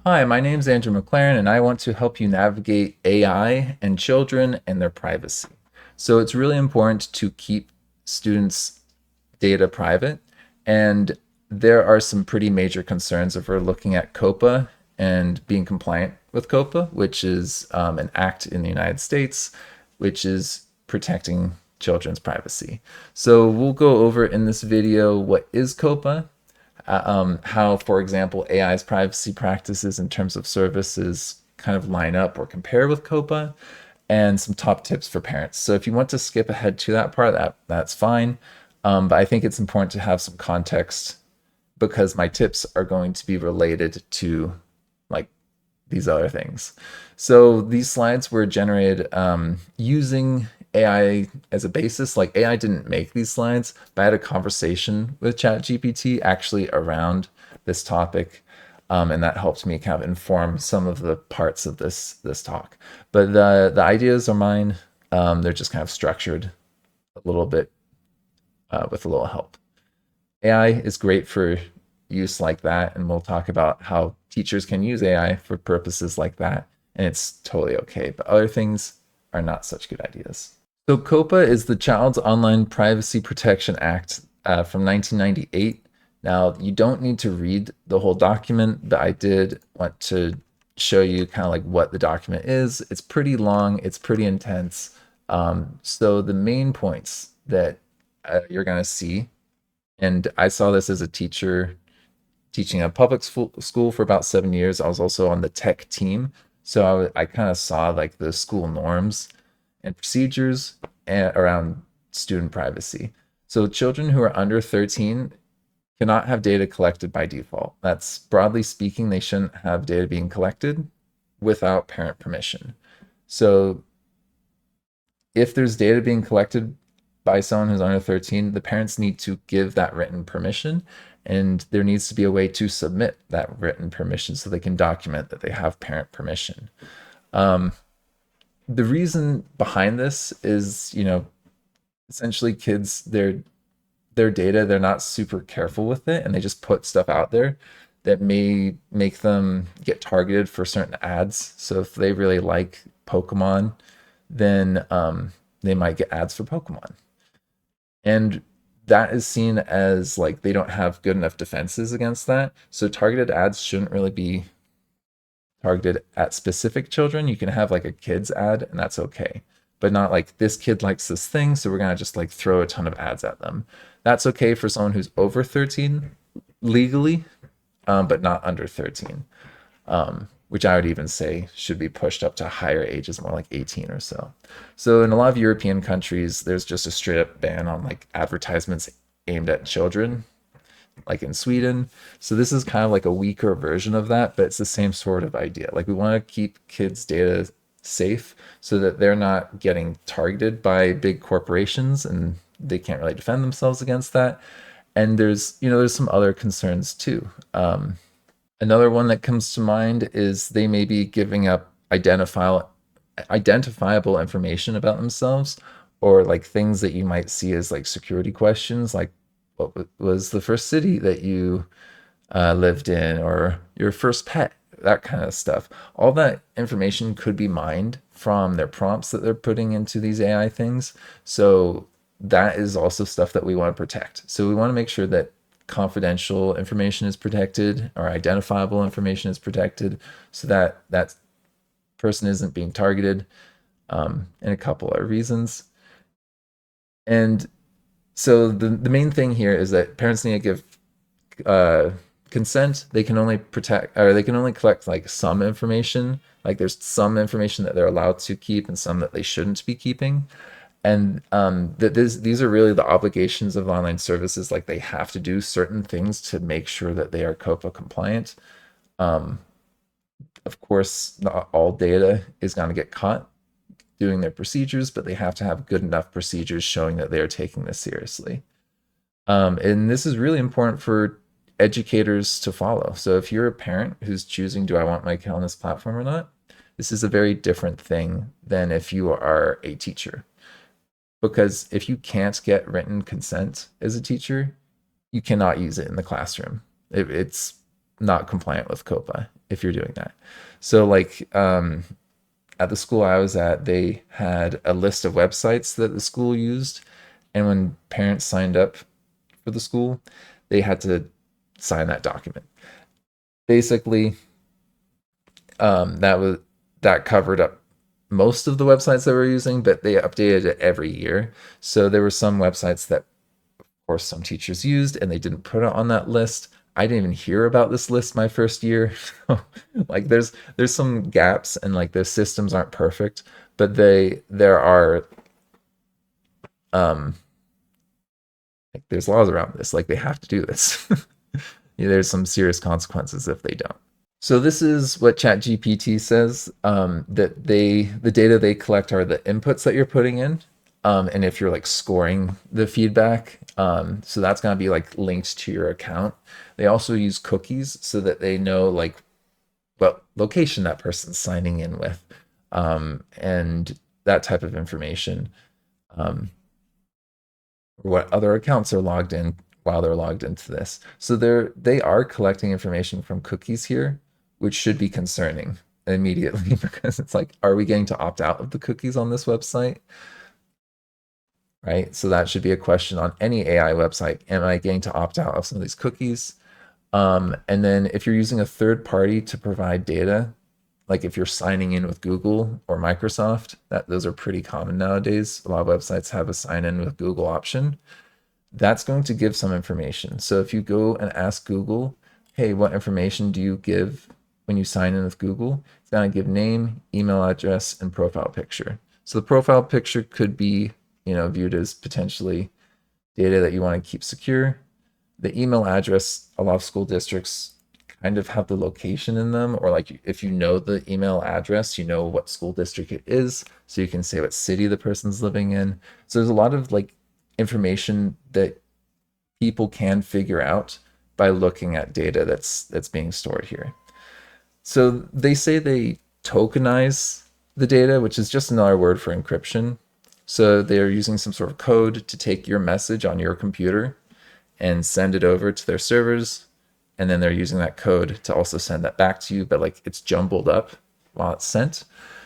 Hi, my name's Andrew McLaren, and I want to help you navigate AI and children and their privacy. So it's really important to keep students' data private, and there are some pretty major concerns if we're looking at COPPA and being compliant with COPPA, which is an act in the United States, which is protecting children's privacy. So we'll go over in this video what is COPPA, how, for example, AI's privacy practices in terms of services kind of line up or compare with COPPA, and some top tips for parents. So if you want to skip ahead to that part, that's fine. But I think it's important to have some context because my tips are going to be related to like these other things. So these slides were generated using AI as a basis. Like AI didn't make these slides, but I had a conversation with ChatGPT actually around this topic. And that helped me kind of inform some of the parts of this talk. But the ideas are mine. They're just kind of structured a little bit with a little help. AI is great for use like that, and we'll talk about how teachers can use AI for purposes like that, and it's totally okay. But other things are not such good ideas. So COPPA is the Child's Online Privacy Protection Act from 1998. Now, you don't need to read the whole document, but I did want to show you kind of like what the document is. It's pretty long, it's pretty intense. So the main points that you're going to see, and I saw this as a teacher teaching a public school for about 7 years. I was also on the tech team. So I kind of saw like the school norms and procedures around student privacy. So children who are under 13 cannot have data collected by default. That's broadly speaking, they shouldn't have data being collected without parent permission. So if there's data being collected by someone who's under 13, the parents need to give that written permission, and there needs to be a way to submit that written permission so they can document that they have parent permission. The reason behind this is, essentially kids, their data, they're not super careful with it, and they just put stuff out there that may make them get targeted for certain ads. So if they really like Pokemon, then they might get ads for Pokemon. And that is seen as like they don't have good enough defenses against that. So targeted ads shouldn't really be targeted at specific children. You can have like a kids ad and that's okay, but not like this kid likes this thing, so we're gonna just like throw a ton of ads at them. That's okay for someone who's over 13 legally, but not under 13, which I would even say should be pushed up to higher ages, more like 18 or so. So in a lot of European countries, there's just a straight up ban on like advertisements aimed at children, like in Sweden. So this is kind of like a weaker version of that, but it's the same sort of idea. Like we want to keep kids' data safe so that they're not getting targeted by big corporations and they can't really defend themselves against that. And there's some other concerns too. Another one that comes to mind is they may be giving up identifiable information about themselves, or like things that you might see as like security questions, like what was the first city that you lived in, or your first pet, that kind of stuff. All that information could be mined from their prompts that they're putting into these AI things. So that is also stuff that we want to protect. So we want to make sure that confidential information is protected or identifiable information is protected so that that person isn't being targeted, and a couple of reasons. And so the main thing here is that parents need to give consent. They can only protect, or they can only collect like some information. Like there's some information that they're allowed to keep and some that they shouldn't be keeping. And that these are really the obligations of online services. Like they have to do certain things to make sure that they are COPPA compliant. Um, of course, not all data is going to get caught doing their procedures, but they have to have good enough procedures showing that they are taking this seriously. And this is really important for educators to follow. So if you're a parent who's choosing, do I want my kid on this platform or not? This is a very different thing than if you are a teacher. Because if you can't get written consent as a teacher, you cannot use it in the classroom. It's not compliant with COPPA. if you're doing that. So like at the school I was at, they had a list of websites that the school used, and when parents signed up for the school, they had to sign that document. Basically, that was that covered up most of the websites that we're using, but they updated it every year. So there were some websites that, of course, some teachers used, and they didn't put it on that list. I didn't even hear about this list my first year. Like there's some gaps, and like the systems aren't perfect, but there are um like there's laws around this. Like they have to do this. Yeah, there's some serious consequences if they don't. So this is what ChatGPT says, that the data they collect are the inputs that you're putting in, and if you're like scoring the feedback, so that's going to be like linked to your account. They also use cookies so that they know like what location that person's signing in with, and that type of information, um, what other accounts are logged in while they're logged into this. So they are collecting information from cookies here, which should be concerning immediately because it's like, are we getting to opt out of the cookies on this website? Right? So that should be a question on any AI website. Am I getting to opt out of some of these cookies? And then if you're using a third party to provide data, like if you're signing in with Google or Microsoft, that those are pretty common nowadays. A lot of websites have a sign in with Google option. That's going to give some information. So if you go and ask Google, hey, what information do you give when you sign in with Google? It's going to give name, email address, and profile picture. So the profile picture could be, viewed as potentially data that you want to keep secure. The email address, a lot of school districts kind of have the location in them, or like if you know the email address, you know what school district it is, so you can say what city the person's living in. So there's a lot of like information that people can figure out by looking at data that's being stored here. So they say they tokenize the data, which is just another word for encryption. So they're using some sort of code to take your message on your computer and send it over to their servers, and then they're using that code to also send that back to you, but like it's jumbled up while it's sent.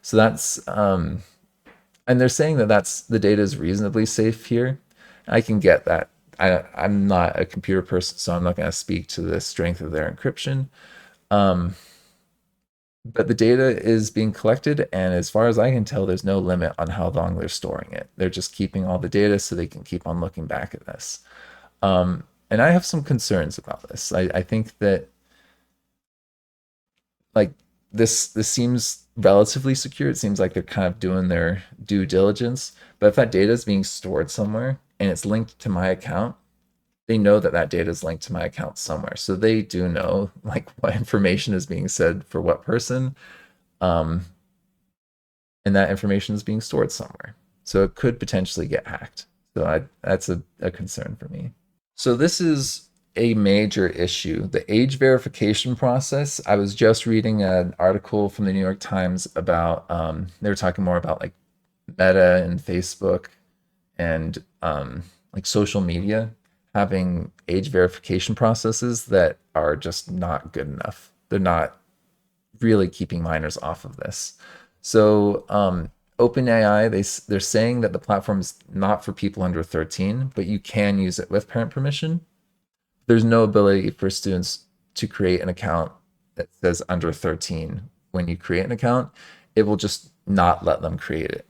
So that's and they're saying that that's the data is reasonably safe here. I can get that. I'm not a computer person, so I'm not going to speak to the strength of their encryption. But the data is being collected, and as far as I can tell, there's no limit on how long they're storing it. They're just keeping all the data so they can keep on looking back at this. And I have some concerns about this. I think that like this seems relatively secure. It seems like they're kind of doing their due diligence. But if that data is being stored somewhere and it's linked to my account, they know that that data is linked to my account somewhere. So they do know like what information is being said for what person, um, and that information is being stored somewhere. So it could potentially get hacked. So that's a concern for me. So this is a major issue. The age verification process. I was just reading an article from the New York Times about they were talking more about like Meta and Facebook and like social media having age verification processes that are just not good enough. They're not really keeping minors off of this. So OpenAI, they're saying that the platform is not for people under 13, but you can use it with parent permission. There's no ability for students to create an account that says under 13. When you create an account, it will just not let them create it.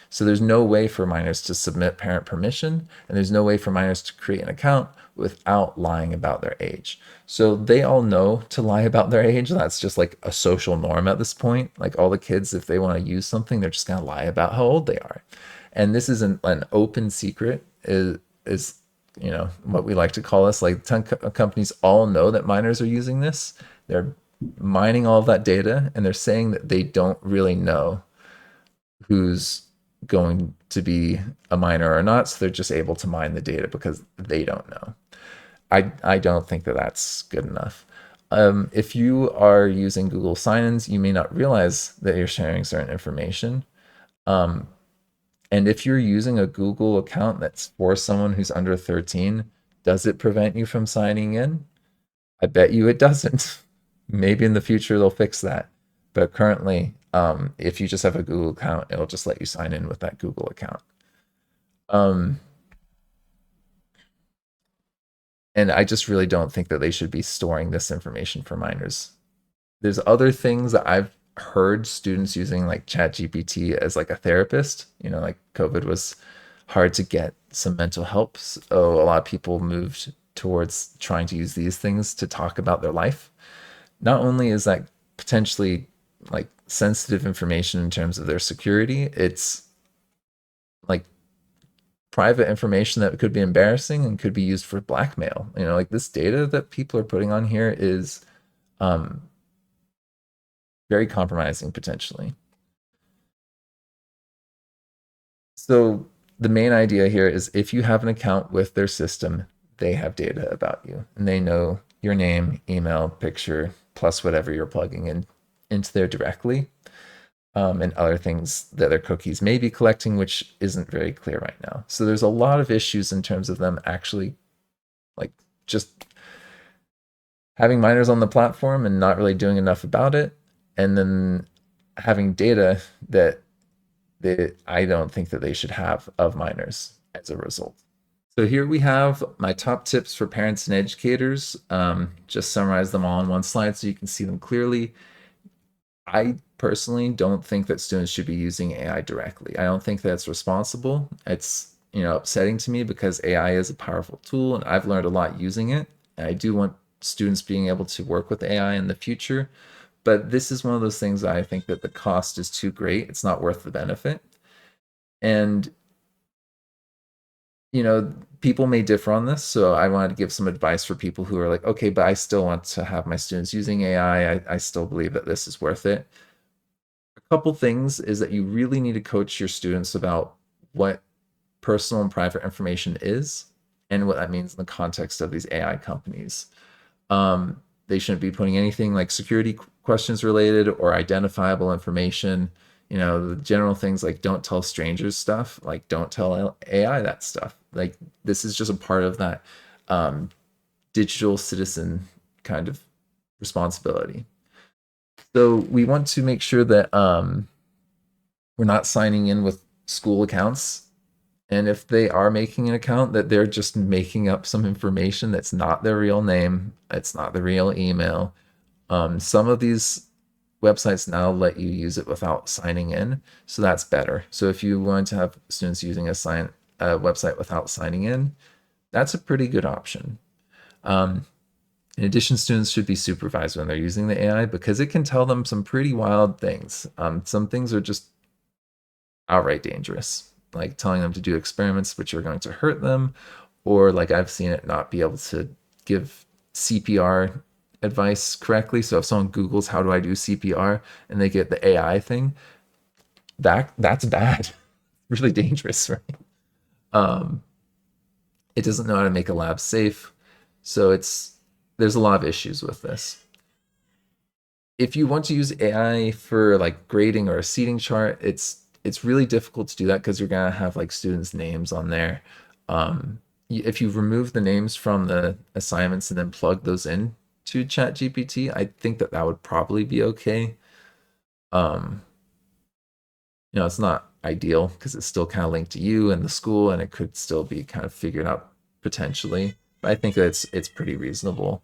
So there's no way for minors to submit parent permission, and there's no way for minors to create an account without lying about their age. So they all know to lie about their age. That's just like a social norm at this point. Like all the kids, if they want to use something, they're just going to lie about how old they are. And this is an open secret, is what we like to call this. Like companies all know that minors are using this. They're mining all of that data, and they're saying that they don't really know who's going to be a minor or not, so they're just able to mine the data because they don't know. I don't think that that's good enough. If you are using Google Sign-ins, you may not realize that you're sharing certain information. And if you're using a Google account that's for someone who's under 13, does it prevent you from signing in? I bet you it doesn't. Maybe in the future they'll fix that. But currently, if you just have a Google account, it'll just let you sign in with that Google account. Um, and I just really don't think that they should be storing this information for minors. There's other things that I've heard students using like ChatGPT as like a therapist. Like COVID was hard to get some mental help. So a lot of people moved towards trying to use these things to talk about their life. Not only is that potentially like sensitive information in terms of their security, it's like private information that could be embarrassing and could be used for blackmail. Like this data that people are putting on here is um, very compromising potentially. So the main idea here is if you have an account with their system, they have data about you and they know your name, email, picture, plus whatever you're plugging in into there directly, and other things that their cookies may be collecting, which isn't very clear right now. So there's a lot of issues in terms of them actually like just having minors on the platform and not really doing enough about it, and then having data that I don't think that they should have of minors as a result. So here we have my top tips for parents and educators. Just summarize them all on one slide so you can see them clearly. I personally don't think that students should be using AI directly. I don't think that's responsible. It's upsetting to me because AI is a powerful tool and I've learned a lot using it. I do want students being able to work with AI in the future, but this is one of those things that I think that the cost is too great. It's not worth the benefit. And people may differ on this. So I wanted to give some advice for people who are like, okay, but I still want to have my students using AI. I still believe that this is worth it. A couple things is that you really need to coach your students about what personal and private information is and what that means in the context of these AI companies. They shouldn't be putting anything like security questions related or identifiable information. The general things like don't tell strangers stuff, like don't tell AI that stuff. Like this is just a part of that digital citizen kind of responsibility. So we want to make sure that we're not signing in with school accounts. And if they are making an account, that they're just making up some information that's not their real name, it's not the real email. Some of these websites now let you use it without signing in, so that's better. So if you want to have students using a website without signing in, that's a pretty good option. In addition, students should be supervised when they're using the AI because it can tell them some pretty wild things. Some things are just outright dangerous, like telling them to do experiments which are going to hurt them, or like I've seen it not be able to give CPR advice correctly. So if someone Googles how do I do CPR and they get the AI thing, that's bad, really dangerous, right? Um, it doesn't know how to make a lab safe, so there's a lot of issues with this. If you want to use AI for like grading or a seating chart, it's really difficult to do that because you're gonna have like students' names on there. If you remove the names from the assignments and then plug those in to ChatGPT, I think that would probably be okay. Um, it's not ideal because it's still kind of linked to you and the school, and it could still be kind of figured out potentially. But I think that it's pretty reasonable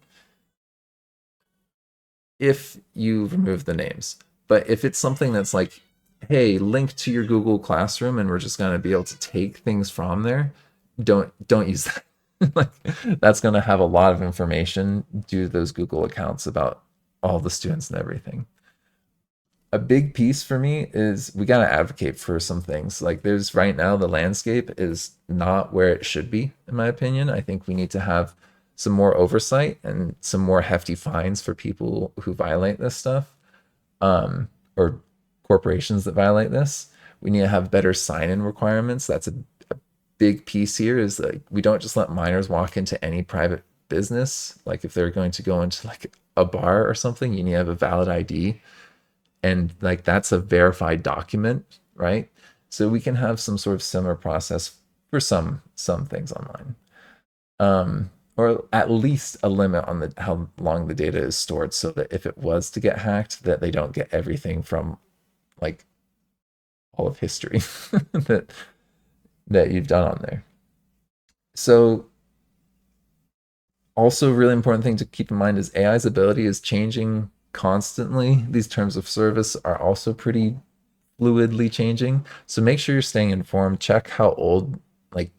if you remove the names. But if it's something that's like, hey, link to your Google Classroom and we're just going to be able to take things from there, don't use that. Like that's going to have a lot of information due to those Google accounts about all the students and everything. A big piece for me is we got to advocate for some things. Like there's right now the landscape is not where it should be in my opinion. I think we need to have some more oversight and some more hefty fines for people who violate this stuff, or corporations that violate this. We need to have better sign-in requirements. That's a big piece here is like we don't just let minors walk into any private business. Like if they're going to go into like a bar or something, you need to have a valid ID, and like that's a verified document, right? So we can have some sort of similar process for some things online. or at least a limit on the how long the data is stored, so that if it was to get hacked, that they don't get everything from like all of history that you've done on there. So also really important thing to keep in mind is AI's ability is changing constantly. These terms of service are also pretty fluidly changing. So make sure you're staying informed. Check how old like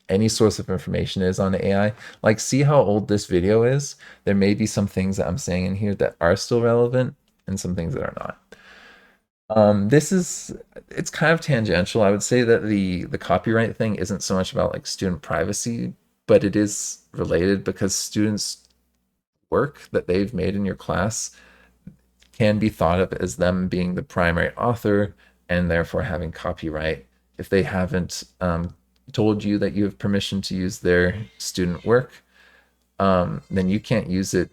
any source of information is on AI. Like see how old this video is. There may be some things that I'm saying in here that are still relevant and some things that are not. This is it's kind of tangential. I would say that the copyright thing isn't so much about like student privacy, but it is related because students' work that they've made in your class can be thought of as them being the primary author and therefore having copyright if they haven't told you that you have permission to use their student work. Then you can't use it,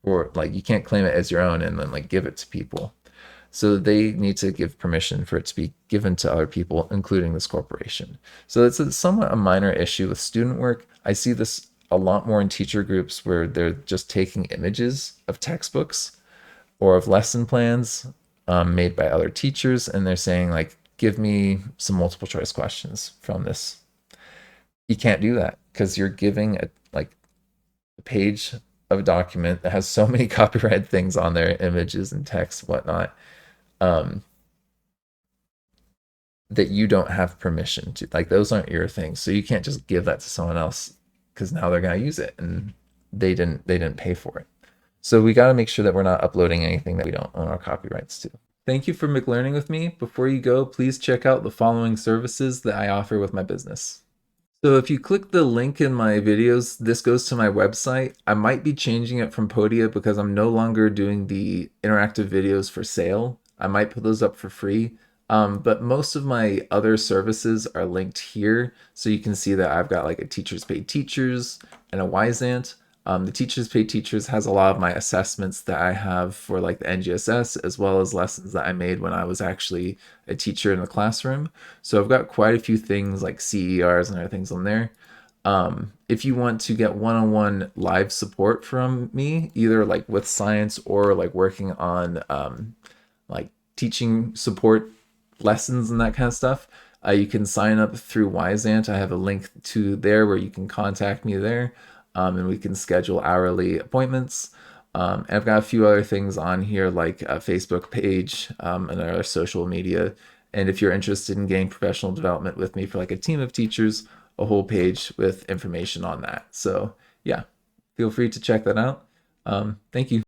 or like you can't claim it as your own and then like give it to people. So they need to give permission for it to be given to other people, including this corporation. So it's somewhat a minor issue with student work. I see this a lot more in teacher groups where they're just taking images of textbooks or of lesson plans made by other teachers, and they're saying like, give me some multiple choice questions from this. You can't do that because you're giving a page of a document that has so many copyrighted things on there, images and text, whatnot, um, that you don't have permission to. Like those aren't your things, so you can't just give that to someone else because now they're gonna use it and they didn't pay for it. So we got to make sure that we're not uploading anything that we don't own our copyrights to. Thank you for McLearning with me. Before you go, please check out the following services that I offer with my business. So if you click the link in my videos, this goes to my website. I might be changing it from Podia because I'm no longer doing the interactive videos for sale. I might put those up for free. But most of my other services are linked here. So you can see that I've got like a Teachers Pay Teachers and a Wyzant. The Teachers Pay Teachers has a lot of my assessments that I have for like the NGSS, as well as lessons that I made when I was actually a teacher in the classroom. So I've got quite a few things like CERs and other things on there. If you want to get one-on-one live support from me, either like with science or like working on like teaching support lessons and that kind of stuff, you can sign up through Wyzant. I have a link to there where you can contact me there, and we can schedule hourly appointments. And I've got a few other things on here like a Facebook page and other social media. And if you're interested in getting professional development with me for like a team of teachers, a whole page with information on that. So yeah, feel free to check that out. Thank you.